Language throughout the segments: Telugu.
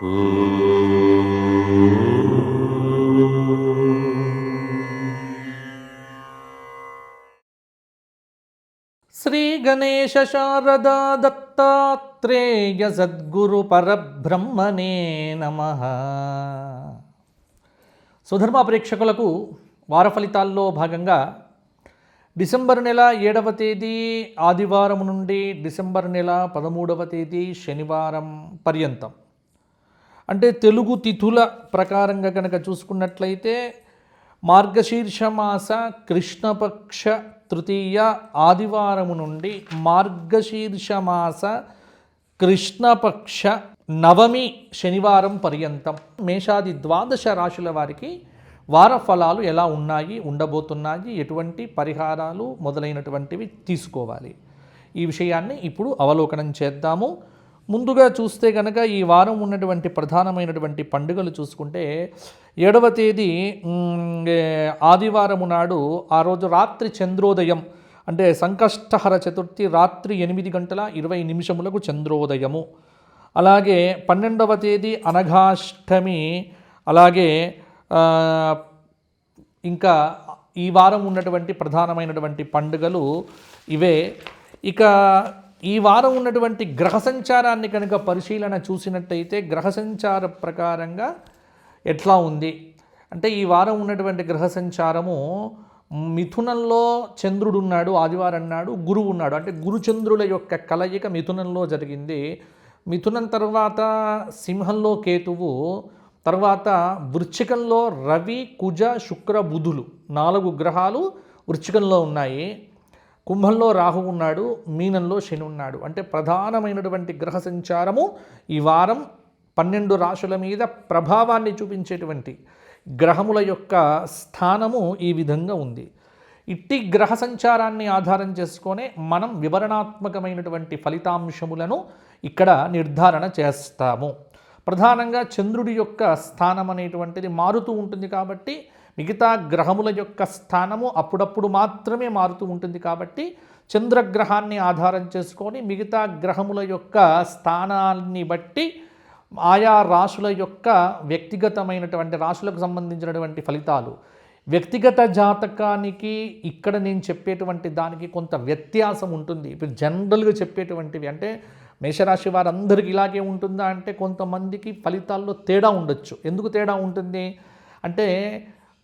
శ్రీ గణేశ శారదా దత్తాత్రేయ సద్గురు పరబ్రహ్మణే నమః. స్వధర్మ ప్రేక్షకులకు వార ఫలితాల్లో భాగంగా డిసెంబర్ నెల 7వ తేదీ ఆదివారం నుండి డిసెంబర్ నెల 13వ తేదీ శనివారం పర్యంతం, అంటే తెలుగు తిథుల ప్రకారంగా కనుక చూసుకున్నట్లయితే మార్గశీర్ష మాస కృష్ణపక్ష తృతీయ ఆదివారము నుండి మార్గశీర్ష మాస కృష్ణపక్ష నవమి శనివారం పర్యంతం మేషాది ద్వాదశ రాశుల వారికి వార ఫలాలు ఎలా ఉన్నాయి, ఉండబోతున్నాయి, ఎటువంటి పరిహారాలు మొదలైనటువంటివి తీసుకోవాలి, ఈ విషయాన్ని ఇప్పుడు అవలోకనం చేద్దాము. ముందుగా చూస్తే కనుక ఈ వారం ఉన్నటువంటి ప్రధానమైనటువంటి పండుగలు చూసుకుంటే 7వ తేదీ ఆదివారము నాడు, ఆ రోజు రాత్రి చంద్రోదయం, అంటే సంకష్టహర చతుర్థి రాత్రి 8:20 చంద్రోదయము. అలాగే 12వ తేదీ అనఘాష్టమి. అలాగే ఇంకా ఈ వారం ఉన్నటువంటి ప్రధానమైనటువంటి పండుగలు ఇవే. ఇక ఈ వారం ఉన్నటువంటి గ్రహ సంచారాన్ని కనుక పరిశీలన చూసినట్టయితే గ్రహ సంచార ప్రకారంగా ఎట్లా ఉంది అంటే, ఈ వారం ఉన్నటువంటి గ్రహ సంచారము మిథునంలో చంద్రుడు ఉన్నాడు ఆదివారం నాడు, గురువు ఉన్నాడు, అంటే గురుచంద్రుల యొక్క కలయిక మిథునంలో జరిగింది. మిథునం తర్వాత సింహంలో కేతువు, తర్వాత వృశ్చికంలో రవి, కుజ, శుక్ర, బుధులు 4 గ్రహాలు వృశ్చికంలో ఉన్నాయి. కుంభంలో రాహు ఉన్నాడు, మీనంలో శని ఉన్నాడు. అంటే ప్రధానమైనటువంటి గ్రహ సంచారము ఈ వారం 12 రాశుల మీద ప్రభావాన్ని చూపించేటువంటి గ్రహముల యొక్క స్థానము ఈ విధంగా ఉంది. ఇట్టి గ్రహ సంచారాన్ని ఆధారం చేసుకొనే మనం వివరణాత్మకమైనటువంటి ఫలితాంశములను ఇక్కడ నిర్ధారణ చేస్తాము. ప్రధానంగా చంద్రుడి యొక్క స్థానం అనేటువంటిది మారుతూ ఉంటుంది కాబట్టి, మిగతా గ్రహముల యొక్క స్థానము అప్పుడప్పుడు మాత్రమే మారుతూ ఉంటుంది కాబట్టి, చంద్రగ్రహాన్ని ఆధారం చేసుకొని మిగతా గ్రహముల యొక్క స్థానాన్ని బట్టి ఆయా రాశుల యొక్క వ్యక్తిగతమైనటువంటి రాశులకు సంబంధించినటువంటి ఫలితాలు, వ్యక్తిగత జాతకానికి ఇక్కడ నేను చెప్పేటువంటి దానికి కొంత వ్యత్యాసం ఉంటుంది. ఇప్పుడు జనరల్గా చెప్పేటువంటివి అంటే మేషరాశి వారందరికీ ఇలాగే ఉంటుందా అంటే, కొంతమందికి ఫలితాల్లో తేడా ఉండొచ్చు. ఎందుకు తేడా ఉంటుంది అంటే,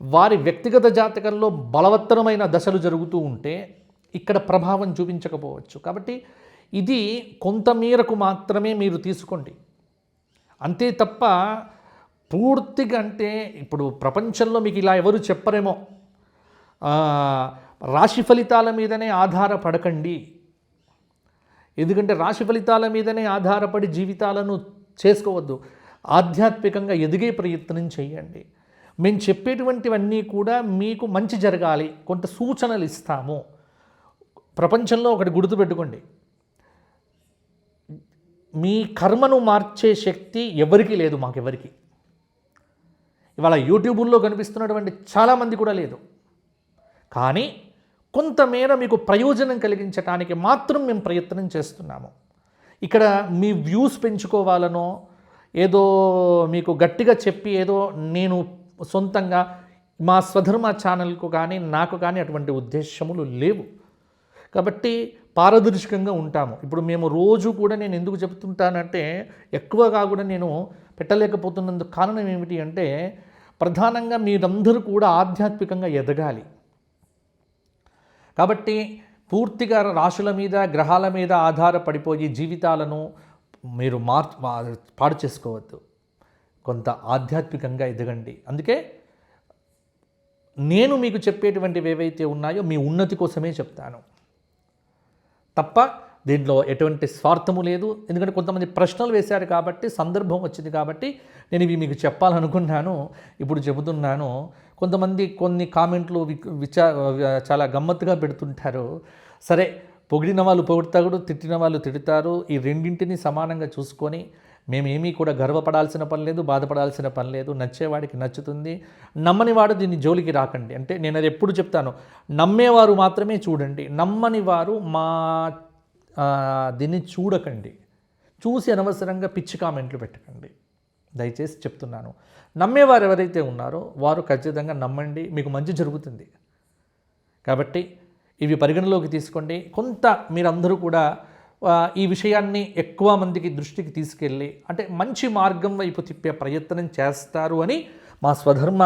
వారి వ్యక్తిగత జాతకంలో బలవత్తరమైన దశలు జరుగుతూ ఉంటే ఇక్కడ ప్రభావం చూపించకపోవచ్చు. కాబట్టి ఇది కొంతమేరకు మాత్రమే మీరు తీసుకోండి, అంతే తప్ప పూర్తిగా అంటే ఇప్పుడు ప్రపంచంలో మీకు ఇలా ఎవరు చెప్పరేమో, రాశి ఫలితాల మీదనే ఆధారపడకండి. ఎందుకంటే రాశి ఫలితాల మీదనే ఆధారపడి జీవితాలను చేసుకోవద్దు. ఆధ్యాత్మికంగా ఎదిగే ప్రయత్నం చేయండి. మేము చెప్పేటువంటివన్నీ కూడా మీకు మంచి జరగాలి, కొంత సూచనలు ఇస్తాము. ప్రపంచంలో ఒకటి గుర్తుపెట్టుకోండి, మీ కర్మను మార్చే శక్తి ఎవరికీ లేదు, మాకెవరికి. ఇవాళ యూట్యూబుల్లో కనిపిస్తున్నటువంటి చాలామంది కూడా లేదు. కానీ కొంతమేర మీకు ప్రయోజనం కలిగించడానికి మాత్రం మేము ప్రయత్నం చేస్తున్నాము. ఇక్కడ మీ వ్యూస్ పెంచుకోవాలనో, ఏదో మీకు గట్టిగా చెప్పి ఏదో నేను సొంతంగా మా స్వధర్మ ఛానల్కు కానీ నాకు కానీ అటువంటి ఉద్దేశములు లేవు. కాబట్టి పారదర్శకంగా ఉంటాము. ఇప్పుడు మేము రోజు కూడా నేను ఎందుకు చెప్తుంటానంటే, ఎక్కువగా కూడా నేను పెట్టలేకపోతున్నందుకు కారణం ఏమిటి అంటే, ప్రధానంగా మీరందరూ కూడా ఆధ్యాత్మికంగా ఎదగాలి. కాబట్టి పూర్తిగా రాశుల మీద గ్రహాల మీద ఆధారపడిపోయి జీవితాలను మీరు పాడు చేసుకోవద్దు. కొంత ఆధ్యాత్మికంగా ఎదగండి. అందుకే నేను మీకు చెప్పేటువంటివి ఏవైతే ఉన్నాయో మీ ఉన్నతి కోసమే చెప్తాను తప్ప దీంట్లో ఎటువంటి స్వార్థము లేదు. ఎందుకంటే కొంతమంది ప్రశ్నలు వేశారు కాబట్టి, సందర్భం వచ్చింది కాబట్టి నేను ఇవి మీకు చెప్పాలనుకున్నాను, ఇప్పుడు చెబుతున్నాను. కొంతమంది కొన్ని కామెంట్లు చాలా గమ్మత్తుగా పెడుతుంటారు. సరే, పొగిడిన వాళ్ళు పొగుడతారు, తిట్టిన వాళ్ళు తిడతారు. ఈ రెండింటిని సమానంగా చూసుకొని మేమేమీ కూడా గర్వపడాల్సిన పని లేదు, బాధపడాల్సిన పని లేదు. నచ్చేవాడికి నచ్చుతుంది, నమ్మనివాడు దీన్ని జోలికి రాకండి. అంటే నేను అది ఎప్పుడు చెప్తాను, నమ్మేవారు మాత్రమే చూడండి, నమ్మని వారు మా దీన్ని చూడకండి. చూసి అనవసరంగా పిచ్చి కామెంట్లు పెట్టకండి. దయచేసి చెప్తున్నాను. నమ్మేవారు ఎవరైతే ఉన్నారో వారు ఖచ్చితంగా నమ్మండి, మీకు మంచి జరుగుతుంది. కాబట్టి ఇవి పరిగణలోకి తీసుకోండి. కొంత మీరందరూ కూడా ఈ విషయాన్ని ఎక్కువ మందికి దృష్టికి తీసుకెళ్ళి అంటే మంచి మార్గం వైపు తిప్పే ప్రయత్నం చేస్తారు అని మా స్వధర్మ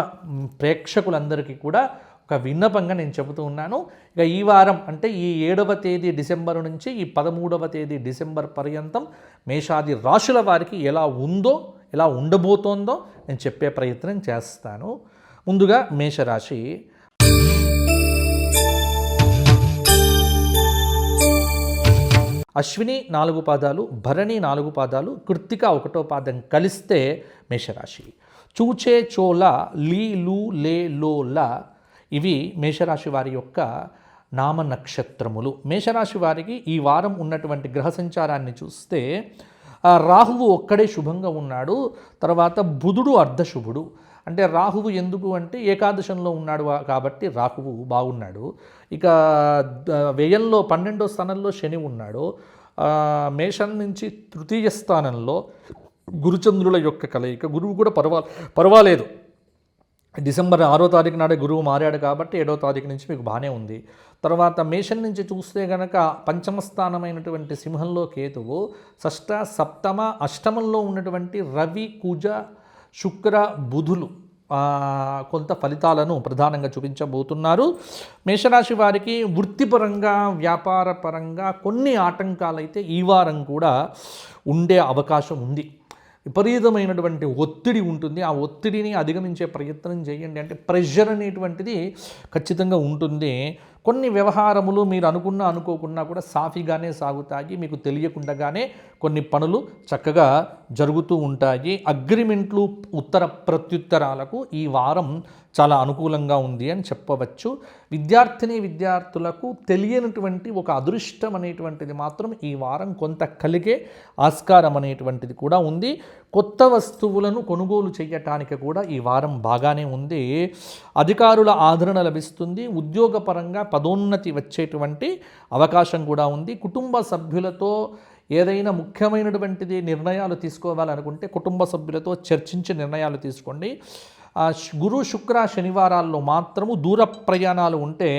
ప్రేక్షకులందరికీ కూడా ఒక విన్నపంగా నేను చెబుతూ ఉన్నాను. ఇక ఈ వారం అంటే ఈ 7వ తేదీ డిసెంబర్ నుంచి ఈ 13వ తేదీ డిసెంబర్ పర్యంతం మేషాది రాశుల వారికి ఎలా ఉందో, ఎలా ఉండబోతోందో నేను చెప్పే ప్రయత్నం చేస్తాను. ముందుగా మేషరాశి. అశ్విని 4 పాదాలు, భరణి 4 పాదాలు, కృత్తిక 1వ పాదం కలిస్తే మేషరాశి. చూచే చోల, లీ లు లే లోల ఇవి మేషరాశి వారి యొక్క నామ నక్షత్రములు. మేషరాశి వారికి ఈ వారం ఉన్నటువంటి గ్రహ సంచారాన్ని చూస్తే రాహువు ఒక్కడే శుభంగా ఉన్నాడు. తర్వాత బుధుడు అర్ధశుభుడు. అంటే రాహువు ఎందుకు అంటే ఏకాదశంలో ఉన్నాడు కాబట్టి రాహువు బాగున్నాడు. ఇక వ్యయంలో 12వ స్థానంలో శని ఉన్నాడు. మేషం నుంచి తృతీయ స్థానంలో గురుచంద్రుల యొక్క కలయిక. గురువు కూడా పర్వాలేదు. డిసెంబర్ 6వ తారీఖు నాడే గురువు మారాడు కాబట్టి 7వ తారీఖు నుంచి మీకు బాగానే ఉంది. తర్వాత మేషం నుంచి చూస్తే కనుక పంచమ స్థానమైనటువంటి సింహంలో కేతువు, షష్ఠ సప్తమ అష్టమంలో ఉన్నటువంటి రవి కుజ శుక్ర బుధులు కొంత ఫలితాలను ప్రధానంగా చూపించబోతున్నారు. మేషరాశి వారికి వృత్తిపరంగా వ్యాపారపరంగా కొన్ని ఆటంకాలైతే ఈ వారం కూడా ఉండే అవకాశం ఉంది. విపరీతమైనటువంటి ఒత్తిడి ఉంటుంది. ఆ ఒత్తిడిని అధిగమించే ప్రయత్నం చేయండి. అంటే ప్రెషర్ అనేటువంటిది ఖచ్చితంగా ఉంటుంది. కొన్ని వ్యవహారములు మీరు అనుకోకున్నా కూడా సాఫీగానే సాగుతాయి. మీకు తెలియకుండానే కొన్ని పనులు చక్కగా జరుగుతూ ఉంటాయి. అగ్రిమెంట్లు ఉత్తర ప్రత్యుత్తరాలకు ఈ వారం చాలా అనుకూలంగా ఉంది అని చెప్పవచ్చు. విద్యార్థులకు తెలియనటువంటి ఒక అదృష్టం అనేటువంటిది మాత్రం ఈ వారం కొంత కలిగే ఆస్కారం అనేటువంటిది కూడా ఉంది. కొత్త వస్తువులను కొనుగోలు చేయటానికి కూడా ఈ వారం బాగానే ఉంది. అధికారుల ఆదరణ లభిస్తుంది. ఉద్యోగపరంగా పదోన్నతి వచ్చేటువంటి అవకాశం కూడా ఉంది. కుటుంబ సభ్యులతో ఏదైనా ముఖ్యమైనటువంటిది నిర్ణయాలు తీసుకోవాలనుకుంటే కుటుంబ సభ్యులతో చర్చించి నిర్ణయాలు తీసుకోండి. గురు శుక్ర శనివారాల్లో మాత్రము దూర ప్రయాణాలు ఉంటే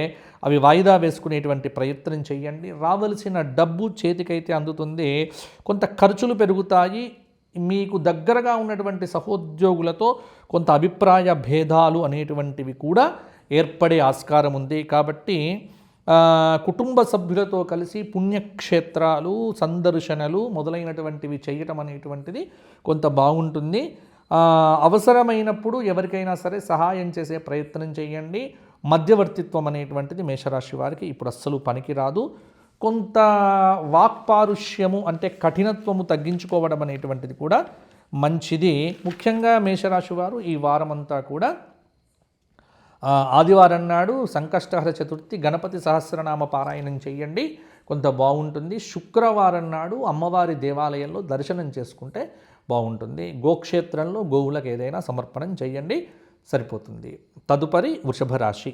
అవి వాయిదా వేసుకునేటువంటి ప్రయత్నం చేయండి. రావలసిన డబ్బు చేతికైతే అందుతుంది. కొంత ఖర్చులు పెరుగుతాయి. మీకు దగ్గరగా ఉన్నటువంటి సహోద్యోగులతో కొంత అభిప్రాయ భేదాలు అనేటువంటివి కూడా ఏర్పడే ఆస్కారం ఉంది. కాబట్టి కుటుంబ సభ్యులతో కలిసి పుణ్యక్షేత్రాలు సందర్శనలు మొదలైనటువంటివి చేయటం అనేటువంటిది కొంత బాగుంటుంది. అవసరమైనప్పుడు ఎవరికైనా సరే సహాయం చేసే ప్రయత్నం చేయండి. మధ్యవర్తిత్వం అనేటువంటిది మేషరాశి వారికి ఇప్పుడు అస్సలు పనికిరాదు. కొంత వాక్పారుష్యము అంటే కఠినత్వము తగ్గించుకోవడం అనేటువంటిది కూడా మంచిది. ముఖ్యంగా మేషరాశి వారు ఈ వారమంతా కూడా ఆదివారం నాడు సంకష్టహర చతుర్థి గణపతి సహస్రనామ పారాయణం చేయండి, కొంత బాగుంటుంది. శుక్రవారం నాడు అమ్మవారి దేవాలయంలో దర్శనం చేసుకుంటే బాగుంటుంది. గోక్షేత్రంలో గోవులకు ఏదైనా సమర్పణం చేయండి, సరిపోతుంది. తదుపరి వృషభ రాశి.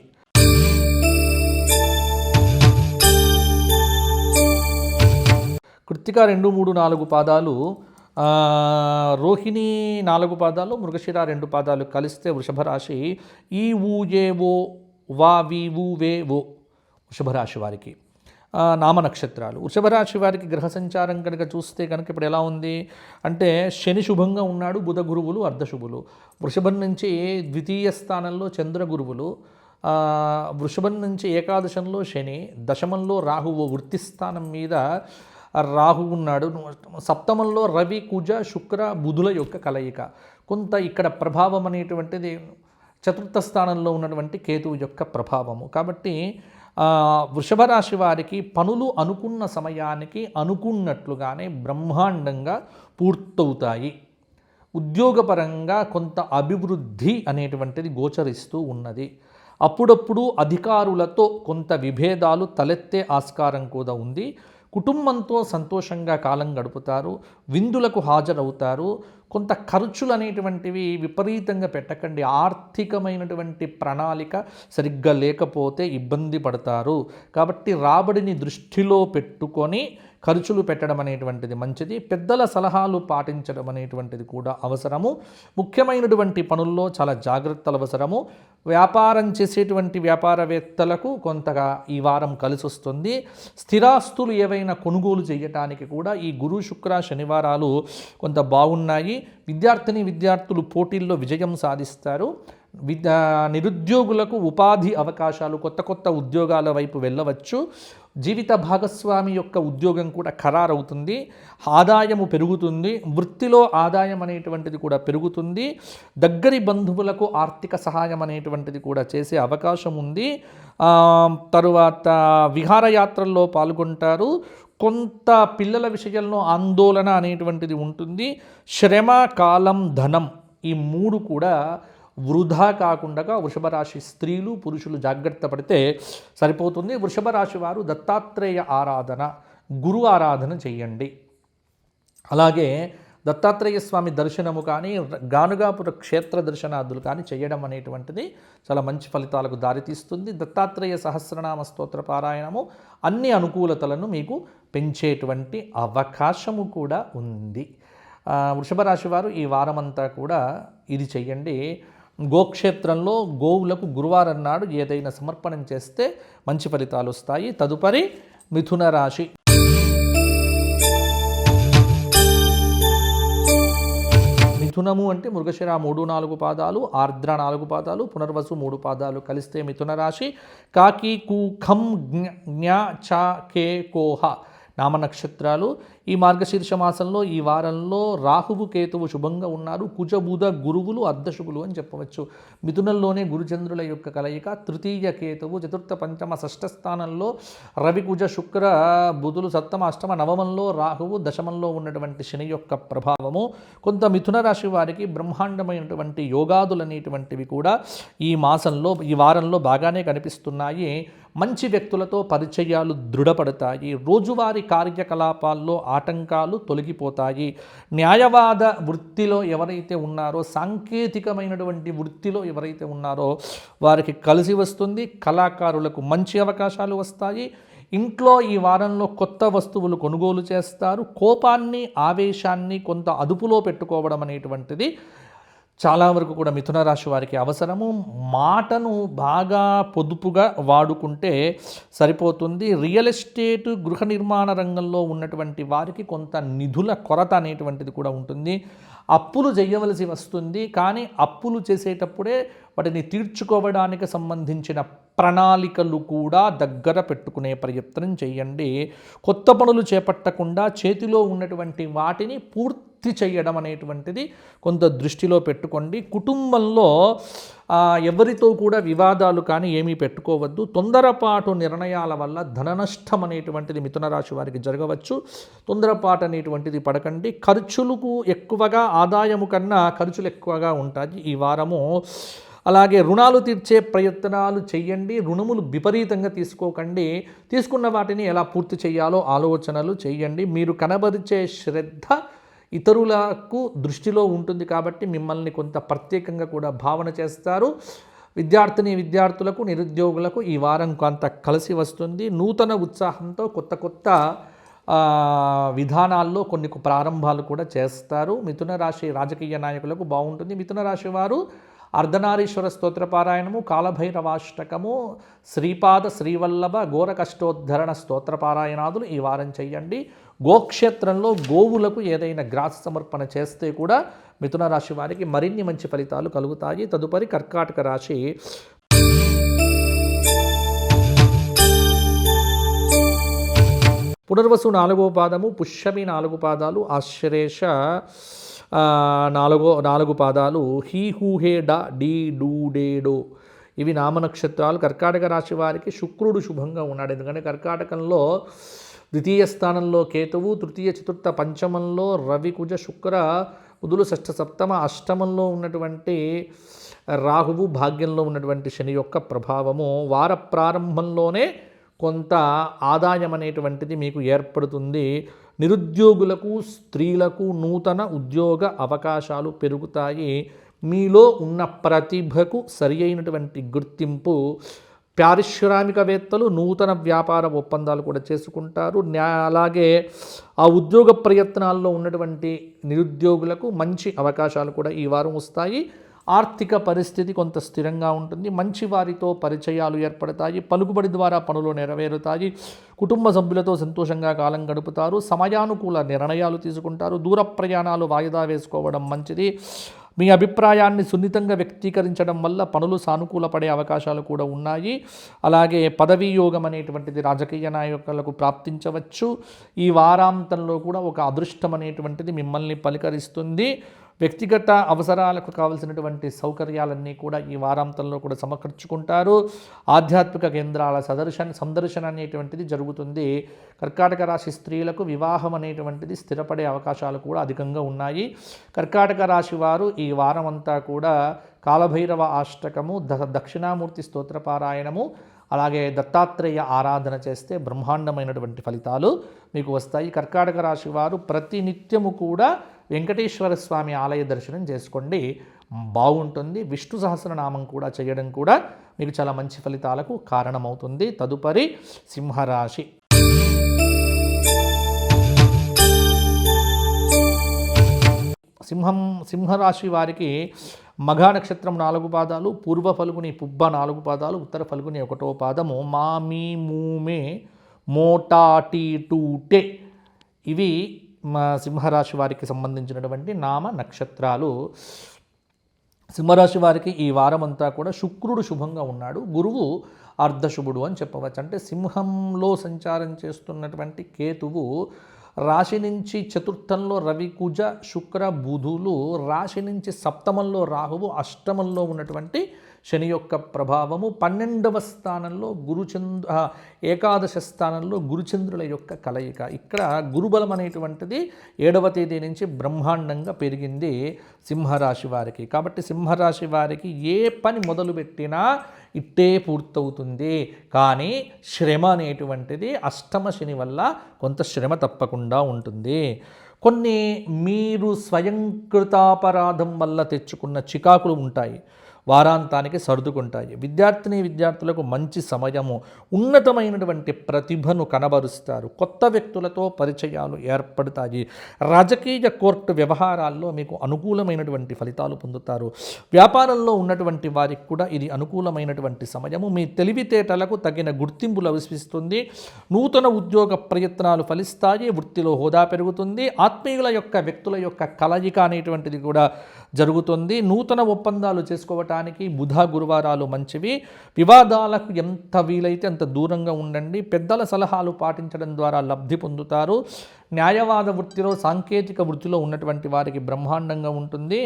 కృత్తిక 2, 3, 4 పాదాలు, రోహిణి 4 పాదాలు, మృగశిర 2 పాదాలు కలిస్తే వృషభ రాశి. ఈ ఊఏవో వా వి ఊ వే ఓ వృషభ రాశి వారికి నామ నక్షత్రాలు. వృషభ రాశి వారికి గ్రహ సంచారం కనుక చూస్తే కనుక ఇప్పుడు ఎలా ఉంది అంటే శని శుభంగా ఉన్నాడు, బుధ గురువులు అర్ధశుభులు. వృషభం నుంచి ద్వితీయ స్థానంలో చంద్ర గురువులు, వృషభం నుంచి ఏకాదశంలో శని, దశమంలో రాహువు, వృత్తి స్థానం మీద రాహు ఉన్నాడు, సప్తమంలో రవి కుజ శుక్ర బుధుల యొక్క కలయిక. కొంత ఇక్కడ ప్రభావం అనేటువంటిది చతుర్థ స్థానంలో ఉన్నటువంటి కేతువు యొక్క ప్రభావము. కాబట్టి వృషభ రాశి వారికి పనులు అనుకున్న సమయానికి అనుకున్నట్లుగానే బ్రహ్మాండంగా పూర్తవుతాయి. ఉద్యోగపరంగా కొంత అభివృద్ధి అనేటువంటిది గోచరిస్తూ ఉన్నది. అప్పుడప్పుడు అధికారులతో కొంత విభేదాలు తలెత్తే ఆస్కారం కూడా ఉంది. కుటుంబంతో సంతోషంగా కాలం గడుపుతారు, విందులకు హాజరవుతారు. కొంత ఖర్చులు అనేటువంటివి విపరీతంగా పెట్టకండి. ఆర్థికమైనటువంటి ప్రణాళిక సరిగ్గా లేకపోతే ఇబ్బంది పడతారు. కాబట్టి రాబడిని దృష్టిలో పెట్టుకొని ఖర్చులు పెట్టడం అనేటువంటిది మంచిది. పెద్దల సలహాలు పాటించడం అనేటువంటిది కూడా అవసరము. ముఖ్యమైనటువంటి పనుల్లో చాలా జాగ్రత్తలు అవసరము. వ్యాపారం చేసేటువంటి వ్యాపారవేత్తలకు కొంతగా ఈ వారం కలిసి వస్తుంది. స్థిరాస్తులు ఏవైనా కొనుగోలు చేయటానికి కూడా ఈ గురు శుక్ర శనివారాలు కొంత బాగున్నాయి. విద్యార్థులు పోటీల్లో విజయం సాధిస్తారు. నిరుద్యోగులకు ఉపాధి అవకాశాలు, కొత్త ఉద్యోగాల వైపు వెళ్ళవచ్చు. జీవిత భాగస్వామి యొక్క ఉద్యోగం కూడా ఖరారవుతుంది. ఆదాయము పెరుగుతుంది. వృత్తిలో ఆదాయం అనేటువంటిది కూడా పెరుగుతుంది. దగ్గరి బంధువులకు ఆర్థిక సహాయం అనేటువంటిది కూడా చేసే అవకాశం ఉంది. తరువాత విహారయాత్రల్లో పాల్గొంటారు. కొంత పిల్లల విషయంలో ఆందోళన అనేటువంటిది ఉంటుంది. శ్రమ, కాలం, ధనం ఈ మూడు కూడా వృధా కాకుండా వృషభ రాశి స్త్రీలు పురుషులు జాగ్రత్త పడితే సరిపోతుంది. వృషభ రాశి వారు దత్తాత్రేయ ఆరాధన, గురు ఆరాధన చేయండి. అలాగే దత్తాత్రేయ స్వామి దర్శనము కానీ గానుగాపుర క్షేత్ర దర్శనాదులు కానీ చేయడం అనేటువంటిది చాలా మంచి ఫలితాలకు దారితీస్తుంది. దత్తాత్రేయ సహస్రనామ స్తోత్ర పారాయణము అన్ని అనుకూలతలను మీకు పెంచేటువంటి అవకాశము కూడా ఉంది. వృషభ రాశి వారు ఈ వారమంతా కూడా ఇది చెయ్యండి. గోక్షేత్రంలో గోవులకు గురువారం నాడు ఏదైనా సమర్పణం చేస్తే మంచి ఫలితాలు వస్తాయి. తదుపరి మిథున రాశి. మిథునము అంటే మృగశిర 3-4 పాదాలు, ఆర్ద్ర 4 పాదాలు, పునర్వసు 3 పాదాలు కలిస్తే మిథున రాశి. కాకి, కు, ఖం, జ్ఞ, చ, కే, కోహ నామ నక్షత్రాలు. ఈ మార్గశీర్ష మాసంలో ఈ వారంలో రాహువు కేతువు శుభంగా ఉన్నారు. కుజ బుధ గురువులు అర్ధశుభులు అని చెప్పవచ్చు. మిథునంలోనే గురుచంద్రుల యొక్క కలయిక. తృతీయ కేతువు, చతుర్థ పంచమ షష్ఠ స్థానంలో రవి కుజ శుక్ర బుధులు, సప్తమ అష్టమ నవమంలో రాహువు, దశమంలో ఉన్నటువంటి శని యొక్క ప్రభావము. కొంత మిథున రాశి వారికి బ్రహ్మాండమైనటువంటి యోగాదులు అనేటువంటివి కూడా ఈ మాసంలో ఈ వారంలో బాగానే కనిపిస్తున్నాయి. మంచి వ్యక్తులతో పరిచయాలు దృఢపడతాయి. రోజువారీ కార్యకలాపాల్లో ఆటంకాలు తొలగిపోతాయి. న్యాయవాద వృత్తిలో ఎవరైతే ఉన్నారో, సాంకేతికమైనటువంటి వృత్తిలో ఎవరైతే ఉన్నారో వారికి కలిసి వస్తుంది. కళాకారులకు మంచి అవకాశాలు వస్తాయి. ఇంట్లో ఈ వారంలో కొత్త వస్తువులు కొనుగోలు చేస్తారు. కోపాన్ని, ఆవేశాన్ని కొంత అదుపులో పెట్టుకోవడం అనేటువంటిది చాలా వరకు కూడా మిథున రాశి వారికి అవసరము. మాటను బాగా పొదుపుగా వాడుకుంటే సరిపోతుంది. రియల్ ఎస్టేట్, గృహ నిర్మాణ రంగంలో ఉన్నటువంటి వారికి కొంత నిధుల కొరత అనేటువంటిది కూడా ఉంటుంది. అప్పులు చేయవలసి వస్తుంది. కానీ అప్పులు చేసేటప్పుడే వాటిని తీర్చుకోవడానికి సంబంధించిన ప్రణాళికలు కూడా దగ్గర పెట్టుకునే ప్రయత్నం చేయండి. కొత్త పనులు చేపట్టకుండా చేతిలో ఉన్నటువంటి వాటిని పూర్తి చేయడం అనేటువంటిది కొంత దృష్టిలో పెట్టుకోండి. కుటుంబంలో ఎవరితో కూడా వివాదాలు కానీ ఏమీ పెట్టుకోవద్దు. తొందరపాటు నిర్ణయాల వల్ల ధన నష్టం అనేటువంటిది మిథున రాశి వారికి జరగవచ్చు. తొందరపాటు అనేటువంటిది పడకండి. ఖర్చులకు ఎక్కువగా ఆదాయము కన్నా ఖర్చులు ఎక్కువగా ఉంటాయి ఈ వారము. అలాగే రుణాలు తీర్చే ప్రయత్నాలు చేయండి. రుణములు విపరీతంగా తీసుకోకండి. తీసుకున్న వాటిని ఎలా పూర్తి చేయాలో ఆలోచనలు చేయండి. మీరు కనబరిచే శ్రద్ధ ఇతరులకు దృష్టిలో ఉంటుంది కాబట్టి మిమ్మల్ని కొంత ప్రత్యేకంగా కూడా భావన చేస్తారు. విద్యార్థులకు, నిరుద్యోగులకు ఈ వారం కొంత కలిసి వస్తుంది. నూతన ఉత్సాహంతో కొత్త విధానాల్లో కొన్ని ప్రారంభాలు కూడా చేస్తారు. మిథున రాశి రాజకీయ నాయకులకు బాగుంటుంది. మిథున రాశి వారు అర్ధనారీశ్వర స్తోత్రపారాయణము, కాలభైరవాష్టకము, శ్రీపాద శ్రీవల్లభ ఘోర కష్టోద్ధరణ స్తోత్రపారాయణాదులు ఈ వారం చేయండి. గోక్షేత్రంలో గోవులకు ఏదైనా గ్రాస సమర్పణ చేస్తే కూడా మిథున రాశి వారికి మరిన్ని మంచి ఫలితాలు కలుగుతాయి. తదుపరి కర్కాటక రాశి. పునర్వసు 4వ పాదము, పుష్యమి 4 పాదాలు, ఆశ్లేష 4 పాదాలు, హీ హూ హే డా డీ డూ డే డో ఇవి నామనక్షత్రాలు. కర్కాటక రాశి వారికి శుక్రుడు శుభంగా ఉన్నాడు. ఎందుకంటే కర్కాటకంలో ద్వితీయ స్థానంలో కేతువు, తృతీయ చతుర్థ పంచమంలో రవి కుజ శుక్ర బుధులు, షష్ఠ సప్తమ అష్టమంలో ఉన్నటువంటి రాహువు, భాగ్యంలో ఉన్నటువంటి శని యొక్క ప్రభావము. వార ప్రారంభంలోనే కొంత ఆదాయం అనేటువంటిది మీకు ఏర్పడుతుంది. నిరుద్యోగులకు, స్త్రీలకు నూతన ఉద్యోగ అవకాశాలు పెరుగుతాయి. మీలో ఉన్న ప్రతిభకు సరి అయినటువంటి గుర్తింపు పారిశ్రామికవేత్తలు నూతన వ్యాపార ఒప్పందాలు కూడా చేసుకుంటారు. అలాగే ఆ ఉద్యోగ ప్రయత్నాల్లో ఉన్నటువంటి నిరుద్యోగులకు మంచి అవకాశాలు కూడా ఈ వారం వస్తాయి. ఆర్థిక పరిస్థితి కొంత స్థిరంగా ఉంటుంది. మంచి వారితో పరిచయాలు ఏర్పడతాయి. పలుకుబడి ద్వారా పనులు నెరవేరుతాయి. కుటుంబ సభ్యులతో సంతోషంగా కాలం గడుపుతారు. సమయానుకూల నిర్ణయాలు తీసుకుంటారు. దూర ప్రయాణాలు వాయిదా వేసుకోవడం మంచిది. మీ అభిప్రాయాన్ని సున్నితంగా వ్యక్తీకరించడం వల్ల పనులు సానుకూలపడే అవకాశాలు కూడా ఉన్నాయి. అలాగే పదవీ యోగం అనేటువంటిది రాజకీయ నాయకులకు ప్రాప్తించవచ్చు. ఈ వారాంతంలో కూడా ఒక అదృష్టం అనేటువంటిది మిమ్మల్ని పలకరిస్తుంది. వ్యక్తిగత అవసరాలకు కావలసినటువంటి సౌకర్యాలన్నీ కూడా ఈ వారాంతంలో కూడా సమకూర్చుకుంటారు. ఆధ్యాత్మిక కేంద్రాల సందర్శన అనేటువంటిది జరుగుతుంది. కర్కాటక రాశి స్త్రీలకు వివాహం అనేటువంటిది స్థిరపడే అవకాశాలు కూడా అధికంగా ఉన్నాయి. కర్కాటక రాశి వారు ఈ వారం అంతా కూడా కాలభైరవ అష్టకము, దక్షిణామూర్తి స్తోత్రపారాయణము, అలాగే దత్తాత్రేయ ఆరాధన చేస్తే బ్రహ్మాండమైనటువంటి ఫలితాలు మీకు వస్తాయి. కర్కాటక రాశి వారు ప్రతినిత్యము కూడా వెంకటేశ్వర స్వామి ఆలయ దర్శనం చేసుకోండి, బాగుంటుంది. విష్ణు సహస్రనామం కూడా చేయడం కూడా మీకు చాలా మంచి ఫలితాలకు కారణమవుతుంది. తదుపరి సింహరాశి. సింహరాశి వారికి మఘ నక్షత్రం 4 పాదాలు, పూర్వ ఫల్గుని పుబ్బ 4 పాదాలు, ఉత్తర ఫల్గుని 1వ పాదము, మామి మూమే మోటా టీ టూటే ఇవి సింహరాశి వారికి సంబంధించినటువంటి నామ నక్షత్రాలు. సింహరాశి వారికి ఈ వారం అంతా కూడా శుక్రుడు శుభంగా ఉన్నాడు, గురువు అర్ధశుభుడు అని చెప్పవచ్చు. అంటే సింహంలో సంచారం చేస్తున్నటువంటి కేతువు రాశి నుంచి చతుర్థంలో రవి, కుజ, శుక్ర, బుధులు, రాశి నుంచి సప్తమంలో రాహువు, అష్టమంలో ఉన్నటువంటి శని యొక్క ప్రభావము, 12వ స్థానంలో ఏకాదశ స్థానంలో గురుచంద్రుల యొక్క కలయిక. ఇక్కడ గురుబలం అనేటువంటిది 7వ తేదీ నుంచి బ్రహ్మాండంగా పెరిగింది సింహరాశి వారికి. కాబట్టి సింహరాశి వారికి ఏ పని మొదలుపెట్టినా ఇట్టే పూర్తవుతుంది. కానీ శ్రమ అనేటువంటిది అష్టమ శని వల్ల కొంత శ్రమ తప్పకుండా ఉంటుంది. కొన్ని మీరు స్వయంకృతాపరాధం వల్ల తెచ్చుకున్న చికాకులు ఉంటాయి, వారాంతానికి సర్దుకుంటాయి. విద్యార్థులకు మంచి సమయము, ఉన్నతమైనటువంటి ప్రతిభను కనబరుస్తారు. కొత్త వ్యక్తులతో పరిచయాలు ఏర్పడతాయి. రాజకీయ కోర్టు వ్యవహారాల్లో మీకు అనుకూలమైనటువంటి ఫలితాలు పొందుతారు. వ్యాపారంలో ఉన్నటువంటి వారికి కూడా ఇది అనుకూలమైనటువంటి సమయము. మీ తెలివితేటలకు తగిన గుర్తింపు లభిస్తుంది. నూతన ఉద్యోగ ప్రయత్నాలు ఫలిస్తాయి. వృత్తిలో హోదా పెరుగుతుంది. ఆత్మీయుల యొక్క వ్యక్తుల యొక్క కలయిక అనేటువంటిది కూడా జరుగుతుంది. నూతన ఒప్పందాలు చేసుకోవటానికి బుధ, గురువారాలు మంచివి. వివాదాలకు ఎంత వీలైతే అంత దూరంగా ఉండండి. పెద్దల సలహాలు పాటించడం ద్వారా లబ్ధి పొందుతారు. న్యాయవాద వృత్తిలో, సాంకేతిక వృత్తిలో ఉన్నటువంటి వారికి బ్రహ్మాండంగా ఉంటుంది.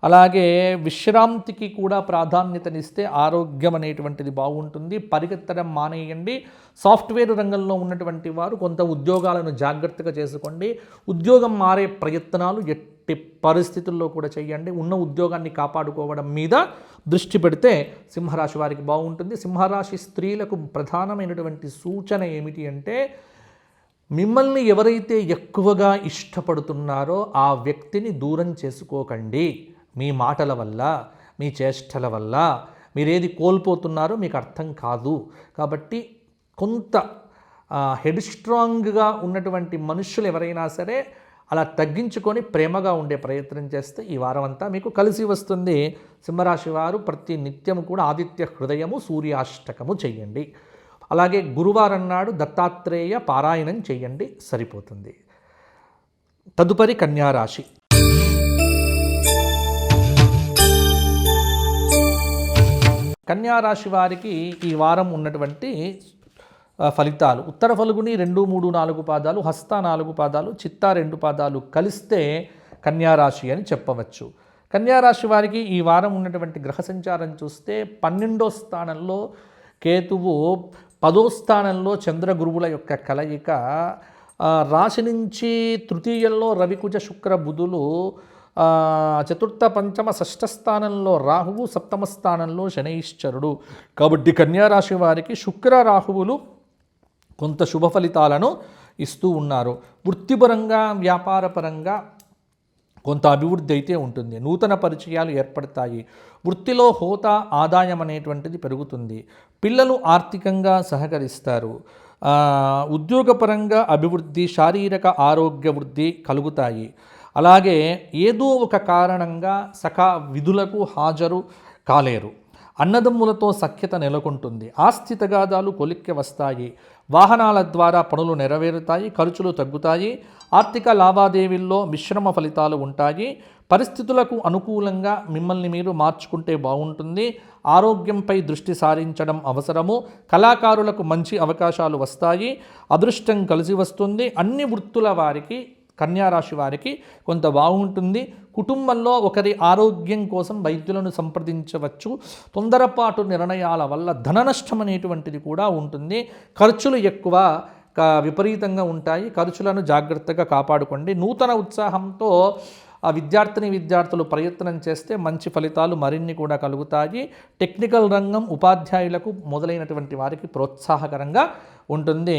అలాగే విశ్రాంతికి కూడా ప్రాధాన్యతనిస్తే ఆరోగ్యం అనేటువంటిది బాగుంటుంది. పరిగెత్తడం మానేయండి. సాఫ్ట్వేర్ రంగంలో ఉన్నటువంటి వారు కొంత ఉద్యోగాలను జాగ్రత్తగా చేసుకోండి. ఉద్యోగం మారే ప్రయత్నాలు ఎట్టి పరిస్థితుల్లో కూడా చేయండి. ఉన్న ఉద్యోగాన్ని కాపాడుకోవడం మీద దృష్టి పెడితే సింహరాశి వారికి బాగుంటుంది. సింహరాశి స్త్రీలకు ప్రధానమైనటువంటి సూచన ఏమిటి అంటే, మిమ్మల్ని ఎవరైతే ఎక్కువగా ఇష్టపడుతున్నారో ఆ వ్యక్తిని దూరం చేసుకోకండి. మీ మాటల వల్ల, మీ చేష్టల వల్ల మీరేది కోల్పోతున్నారో మీకు అర్థం కాదు. కాబట్టి కొంత హెడ్ స్ట్రాంగ్గా ఉన్నటువంటి మనుషులు ఎవరైనా సరే అలా తగ్గించుకొని ప్రేమగా ఉండే ప్రయత్నం చేస్తే ఈ వారం అంతా మీకు కలిసి వస్తుంది. సింహరాశి వారు ప్రతి నిత్యము కూడా ఆదిత్య హృదయము, సూర్యాష్టకము చేయండి. అలాగే గురువారం నాడు దత్తాత్రేయ పారాయణం చేయండి, సరిపోతుంది. తదుపరి కన్యారాశి. కన్యారాశి వారికి ఈ వారం ఉన్నటువంటి ఫలితాలు: ఉత్తర ఫల్గుని 2, 3, 4 పాదాలు, హస్త 4 పాదాలు, చిత్తా 2 పాదాలు కలిస్తే కన్యారాశి అని చెప్పవచ్చు. కన్యారాశి వారికి ఈ వారం ఉన్నటువంటి గ్రహ సంచారం చూస్తే 12వ స్థానంలో కేతువు, 10వ స్థానంలో చంద్రగురువుల యొక్క కలయిక, రాశి నుంచి తృతీయంలో రవికుజ శుక్ర బుధులు, చతుర్థ పంచమ షష్ఠ స్థానంలో రాహువు, సప్తమ స్థానంలో శనైశ్చరుడు. కాబట్టి కన్యారాశి వారికి శుక్ర రాహువులు కొంత శుభ ఫలితాలను ఇస్తూ ఉన్నారు. వృత్తిపరంగా, వ్యాపారపరంగా కొంత అభివృద్ధి అయితే ఉంటుంది. నూతన పరిచయాలు ఏర్పడతాయి. వృత్తిలో హోదా ఆదాయం అనేటువంటిది పెరుగుతుంది. పిల్లలు ఆర్థికంగా సహకరిస్తారు. ఉద్యోగపరంగా అభివృద్ధి, శారీరక ఆరోగ్య వృద్ధి కలుగుతాయి. అలాగే ఏదో ఒక కారణంగా విధులకు హాజరు కాలేరు. అన్నదమ్ములతో సఖ్యత నెలకొంటుంది. ఆస్తి తగాదాలు కొలిక్కి వస్తాయి. వాహనాల ద్వారా పనులు నెరవేరుతాయి. ఖర్చులు తగ్గుతాయి. ఆర్థిక లావాదేవీల్లో మిశ్రమ ఫలితాలు ఉంటాయి. పరిస్థితులకు అనుకూలంగా మిమ్మల్ని మీరు మార్చుకుంటే బాగుంటుంది. ఆరోగ్యంపై దృష్టి సారించడం అవసరము. కళాకారులకు మంచి అవకాశాలు వస్తాయి. అదృష్టం కలిసి వస్తుంది. అన్ని వృత్తుల వారికి, కన్యారాశి వారికి కొంత బాగుంటుంది. కుటుంబంలో ఒకరి ఆరోగ్యం కోసం వైద్యులను సంప్రదించవచ్చు. తొందరపాటు నిర్ణయాల వల్ల ధన నష్టం అనేటువంటిది కూడా ఉంటుంది. ఖర్చులు ఎక్కువ విపరీతంగా ఉంటాయి. ఖర్చులను జాగ్రత్తగా కాపాడుకోండి. నూతన ఉత్సాహంతో విద్యార్థులు ప్రయత్నం చేస్తే మంచి ఫలితాలు మరిన్ని కూడా కలుగుతాయి. టెక్నికల్ రంగం, ఉపాధ్యాయులకు మొదలైనటువంటి వారికి ప్రోత్సాహకరంగా ఉంటుంది.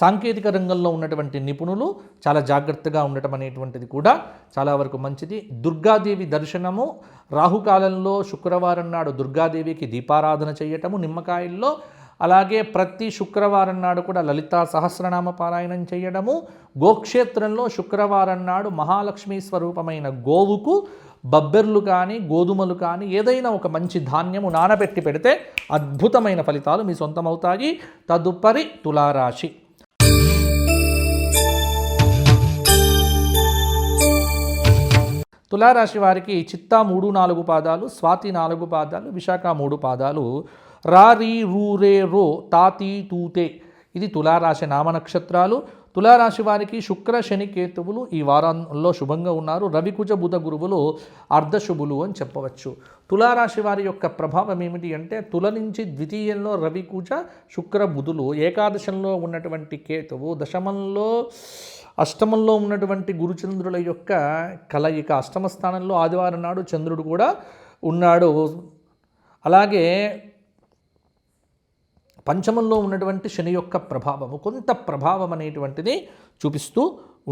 సాంకేతిక రంగంలో ఉన్నటువంటి నిపుణులు చాలా జాగ్రత్తగా ఉండటం అనేటువంటిది కూడా చాలా వరకు మంచిది. దుర్గాదేవి దర్శనము, రాహుకాలంలో శుక్రవారం నాడు దుర్గాదేవికి దీపారాధన చేయటము నిమ్మకాయల్లో, అలాగే ప్రతి శుక్రవారం నాడు కూడా లలితా సహస్రనామ పారాయణం చేయడము, గోక్షేత్రంలో శుక్రవారం నాడు మహాలక్ష్మీ స్వరూపమైన గోవుకు బబ్బెర్లు కానీ గోధుమలు కానీ ఏదైనా ఒక మంచి ధాన్యము నానబెట్టి పెడితే అద్భుతమైన ఫలితాలు మీ సొంతమవుతాయి. తదుపరి తులారాశి. తులారాశి వారికి చిత్తా 3-4 పాదాలు, స్వాతి 4 పాదాలు, విశాఖ 3 పాదాలు, రారి రూరే రో తాతి తూతే ఇది తులారాశి నామ నక్షత్రాలు. తులారాశి వారికి శుక్ర, శని, కేతువులు ఈ వారంలో శుభంగా ఉన్నారు. రవి, కుజ, బుధ గురువులు అర్ధశుభులు అని చెప్పవచ్చు. తులారాశి వారి యొక్క ప్రభావం ఏమిటి అంటే, తుల నుంచి ద్వితీయంలో రవి, కుజ, శుక్ర, బుధులు, ఏకాదశంలో ఉన్నటువంటి కేతువు, దశమంలో అష్టమంలో ఉన్నటువంటి గురుచంద్రుల యొక్క కలయిక. అష్టమ స్థానంలో ఆదివారం నాడు చంద్రుడు కూడా ఉన్నాడు. అలాగే పంచమంలో ఉన్నటువంటి శని యొక్క ప్రభావము కొంత ప్రభావం అనేటువంటిది చూపిస్తూ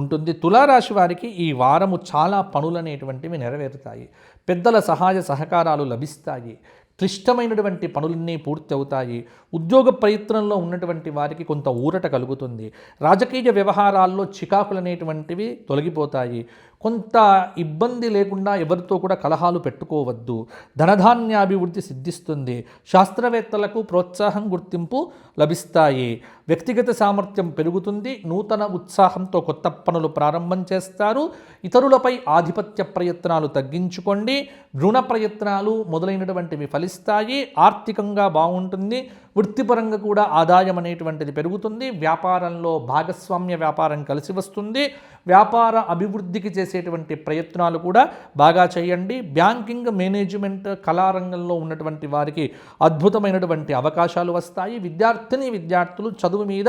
ఉంటుంది. తులారాశి వారికి ఈ వారము చాలా పనులు అనేటువంటివి నెరవేరుతాయి. పెద్దల సహాయ సహకారాలు లభిస్తాయి. క్లిష్టమైనటువంటి పనులన్నీ పూర్తి అవుతాయి. ఉద్యోగ ప్రయత్నంలో ఉన్నటువంటి వారికి కొంత ఊరట కలుగుతుంది. రాజకీయ వ్యవహారాల్లో చికాకులు అనేటువంటివి తొలగిపోతాయి. కొంత ఇబ్బంది లేకుండా ఎవరితో కూడా కలహాలు పెట్టుకోవద్దు. ధనధాన్యాభివృద్ధి సిద్ధిస్తుంది. శాస్త్రవేత్తలకు ప్రోత్సాహం, గుర్తింపు లభిస్తాయి. వ్యక్తిగత సామర్థ్యం పెరుగుతుంది. నూతన ఉత్సాహంతో కొత్త పనులు ప్రారంభం చేస్తారు. ఇతరులపై ఆధిపత్య ప్రయత్నాలు తగ్గించుకోండి. రుణ ప్రయత్నాలు మొదలైనటువంటివి ఫలిస్తాయి. ఆర్థికంగా బాగుంటుంది. వృత్తిపరంగా కూడా ఆదాయం అనేటువంటిది పెరుగుతుంది. వ్యాపారంలో భాగస్వామ్య వ్యాపారం కలిసి వస్తుంది. వ్యాపార అభివృద్ధికి చేసేటువంటి ప్రయత్నాలు కూడా బాగా చేయండి. బ్యాంకింగ్, మేనేజ్మెంట్, కళారంగంలో ఉన్నటువంటి వారికి అద్భుతమైనటువంటి అవకాశాలు వస్తాయి. విద్యార్థులు చదువు మీద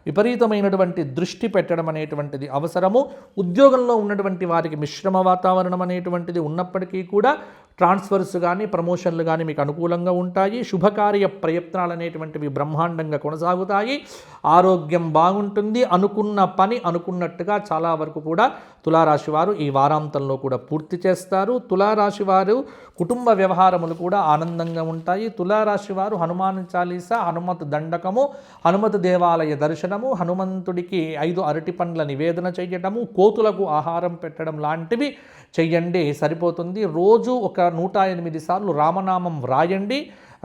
విపరీతమైనటువంటి దృష్టి పెట్టడం అనేటువంటిది అవసరము. ఉద్యోగంలో ఉన్నటువంటి వారికి మిశ్రమ వాతావరణం అనేటువంటిది ఉన్నప్పటికీ కూడా ట్రాన్స్ఫర్స్ కానీ ప్రమోషన్లు కానీ మీకు అనుకూలంగా ఉంటాయి. శుభకార్య ప్రయత్నాలు అనేటువంటివి బ్రహ్మాండంగా కొనసాగుతాయి. ఆరోగ్యం బాగుంటుంది. అనుకున్న పని అనుకున్నట్టుగా చాలా వరకు కూడా తులారాశి వారు ఈ వారాంతంలో కూడా పూర్తి చేస్తారు. తులారాశి వారు కుటుంబ వ్యవహారములు కూడా ఆనందంగా ఉంటాయి. తులారాశి వారు హనుమాన్ చాలీసా, హనుమత్ దండకము, హనుమత్ దేవాలయ దర్శనము, హనుమంతుడికి 5 అరటి పండ్ల నివేదన చేయటము, కోతులకు ఆహారం పెట్టడం లాంటివి చెయ్యండి, సరిపోతుంది. రోజు ఒక 108 సార్లు రామనామం వ్రాయండి.